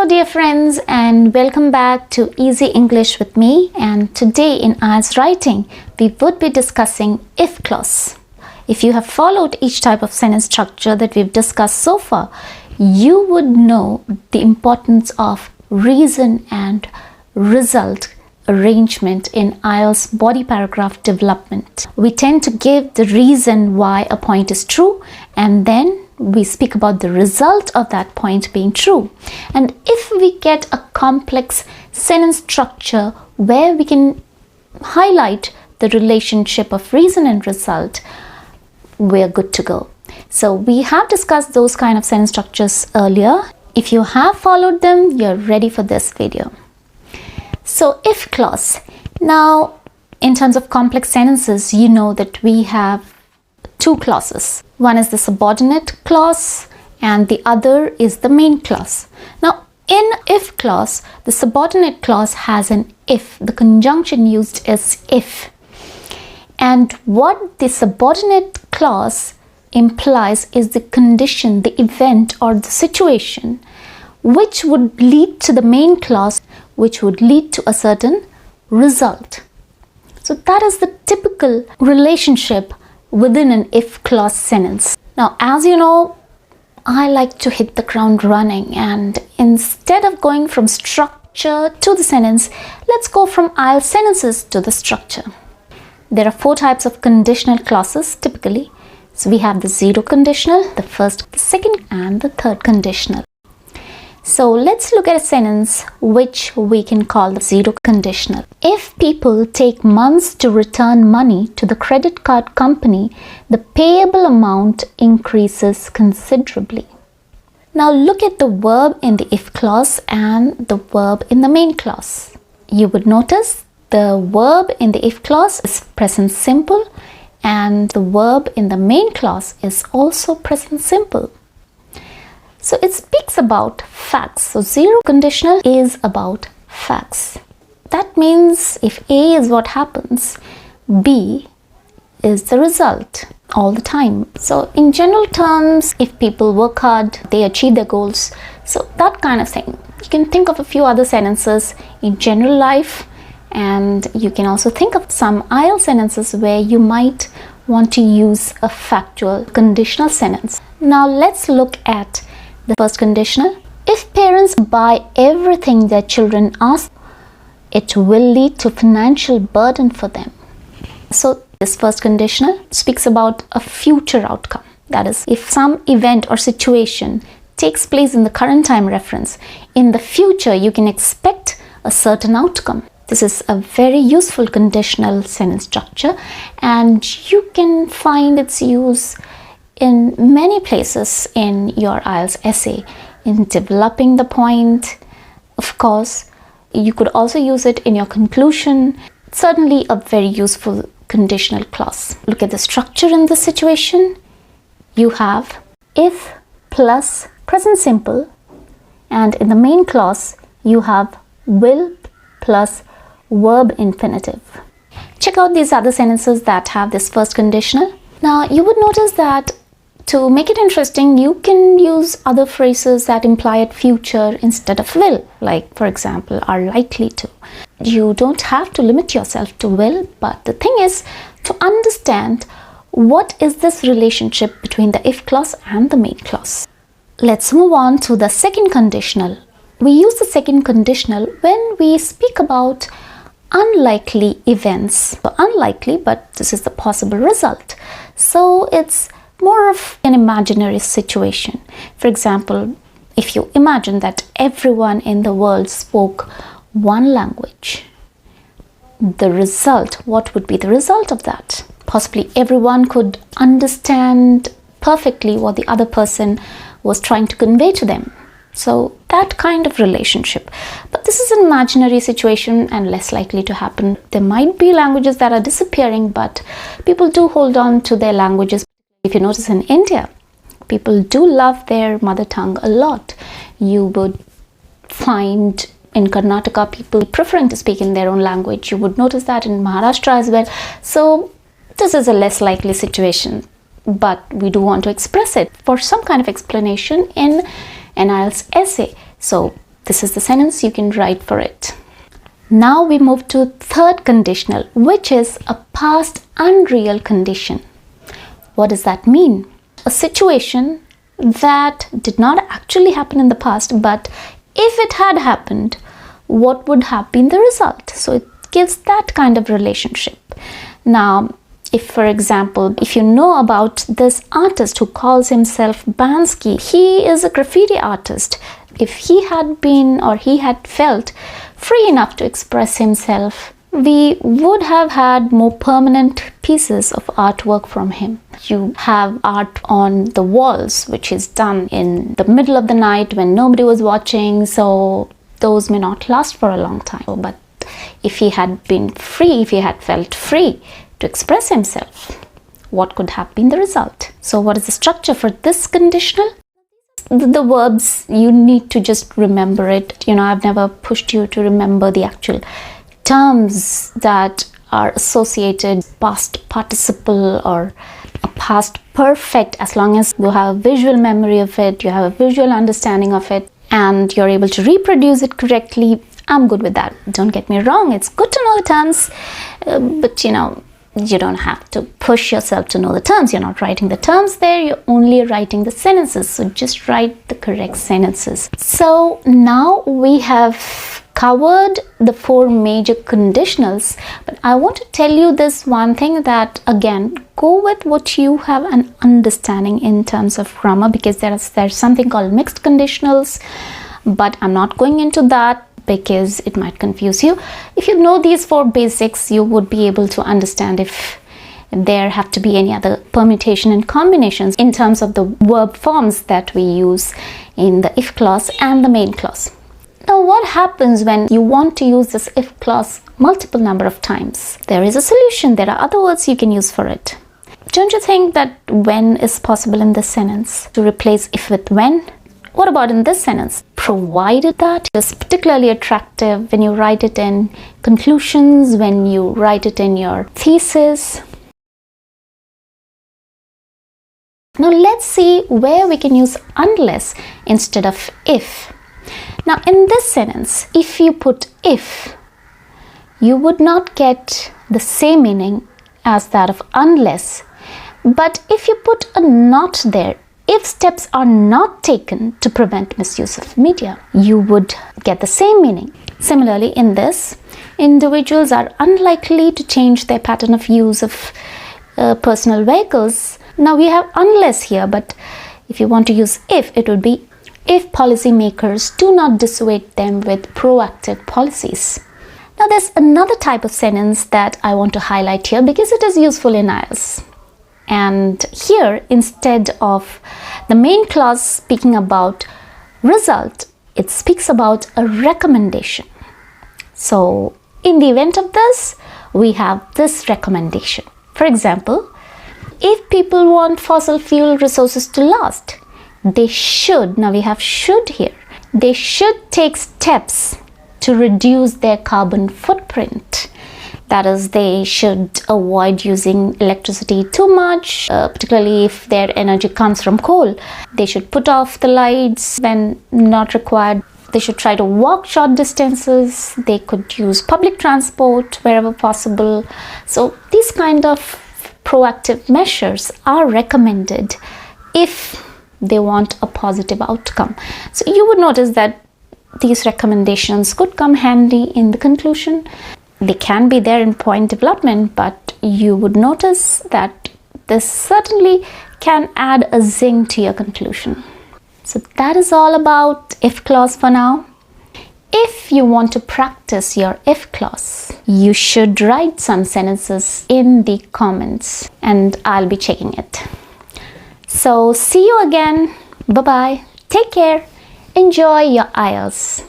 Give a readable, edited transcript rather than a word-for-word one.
Hello dear friends, and welcome back to Easy English with me. And today in IELTS writing we would be discussing if clause. If you have followed each type of sentence structure that we've discussed so far, you would know the importance of reason and result arrangement in IELTS body paragraph development. We tend to give the reason why a point is true, and then we speak about the result of that point being true. And if we get a complex sentence structure where we can highlight the relationship of reason and result, we're good to go. So we have discussed those kind of sentence structures earlier. If you have followed them, you're ready for this video. So if clause. Now, in terms of complex sentences, you know that we have two clauses. One is the subordinate clause and the other is the main clause. Now, in if clause, the subordinate clause has an if. The conjunction used is if. And what the subordinate clause implies is the condition, the event or the situation which would lead to the main clause, which would lead to a certain result. So that is the typical relationship within an if clause sentence. Now, as you know, I like to hit the ground running, and instead of going from structure to the sentence, let's go from IELTS sentences to the structure. There are four types of conditional clauses typically. So we have the zero conditional, the first, the second, and the third conditional. So let's look at a sentence which we can call the zero conditional. If people take months to return money to the credit card company, the payable amount increases considerably. Now look at the verb in the if clause and the verb in the main clause. You would notice the verb in the if clause is present simple and the verb in the main clause is also present simple. So it speaks about facts. So zero conditional is about facts. That means if A is what happens, B is the result all the time. So in general terms, if people work hard, they achieve their goals. So that kind of thing. You can think of a few other sentences in general life, and you can also think of some IELTS sentences where you might want to use a factual conditional sentence. Now let's look at the first conditional. If parents buy everything their children ask, it will lead to financial burden for them. So this first conditional speaks about a future outcome. That is, if some event or situation takes place in the current time reference, in the future you can expect a certain outcome. This is a very useful conditional sentence structure, and you can find its use in many places in your IELTS essay, in developing the point. Of course, you could also use it in your conclusion. Certainly a very useful conditional clause. Look at the structure in this situation. You have if plus present simple, and in the main clause you have will plus verb infinitive. Check out these other sentences that have this first conditional. Now you would notice that to make it interesting, you can use other phrases that imply a future instead of will, like for example, are likely to. You don't have to limit yourself to will, but the thing is to understand what is this relationship between the if clause and the main clause. Let's move on to the second conditional. We use the second conditional when we speak about unlikely events. So unlikely, but this is the possible result. So it's more of an imaginary situation. For example, if you imagine that everyone in the world spoke one language, the result, what would be the result of that? Possibly everyone could understand perfectly what the other person was trying to convey to them. So that kind of relationship. But this is an imaginary situation and less likely to happen. There might be languages that are disappearing, but people do hold on to their languages. If you notice in India, people do love their mother tongue a lot. You would find in Karnataka people preferring to speak in their own language. You would notice that in Maharashtra as well. So this is a less likely situation, but we do want to express it for some kind of explanation in an IELTS essay. So This is the sentence, you can write for it. Now we move to third conditional, which is a past unreal condition. What does that mean? A situation that did not actually happen in the past, but if it had happened, what would have been the result? So it gives that kind of relationship. Now, if for example, if you know about this artist who calls himself Banksy, he is a graffiti artist. If he had been or he had felt free enough to express himself, we would have had more permanent pieces of artwork from him. You have art on the walls, which is done in the middle of the night when nobody was watching, so those may not last for a long time. But if he had been free, if he had felt free to express himself, what could have been the result? So what is the structure for this conditional? The verbs, you need to just remember it. I've never pushed you to remember the actual terms that are associated past participle or a past perfect. As long as you have a visual memory of it, you have a visual understanding of it, and you're able to reproduce it correctly, I'm good with that. Don't get me wrong, it's good to know the terms, but you don't have to push yourself to know the terms. You're not writing the terms there, you're only writing the sentences. So just write the correct sentences. So now we have covered the 4 major conditionals, but I want to tell you this one thing, that again, go with what you have an understanding in terms of grammar, because there's something called mixed conditionals, but I'm not going into that because it might confuse you. If you know these 4 basics, you would be able to understand if there have to be any other permutation and combinations in terms of the verb forms that we use in the if clause and the main clause. Now, what happens when you want to use this if clause multiple number of times? There is a solution. There are other words you can use for it. Don't you think that when is possible in this sentence to replace if with when? What about in this sentence? Provided that is particularly attractive when you write it in conclusions, when you write it in your thesis. Now let's see where we can use unless instead of if. Now in this sentence, if you put if, you would not get the same meaning as that of unless. But if you put a not there, if steps are not taken to prevent misuse of media, you would get the same meaning. Similarly, in this, individuals are unlikely to change their pattern of use of personal vehicles. Now we have unless here, but if you want to use if, it would be if policymakers do not dissuade them with proactive policies. Now there's another type of sentence that I want to highlight here because it is useful in IELTS. And here, instead of the main clause speaking about result, it speaks about a recommendation. So in the event of this, we have this recommendation. For example, if people want fossil fuel resources to last, they should, now we have should here, they should take steps to reduce their carbon footprint. That is, they should avoid using electricity too much, particularly if their energy comes from coal. They should put off the lights when not required. They should try to walk short distances. They could use public transport wherever possible. So these kind of proactive measures are recommended if they want a positive outcome. So you would notice that these recommendations could come handy in the conclusion. They can be there in point development, but you would notice that this certainly can add a zing to your conclusion. So that is all about if clause for now. If you want to practice your if clause, you should write some sentences in the comments and I'll be checking it. So see you again. Bye-bye. Take care. Enjoy your IELTS.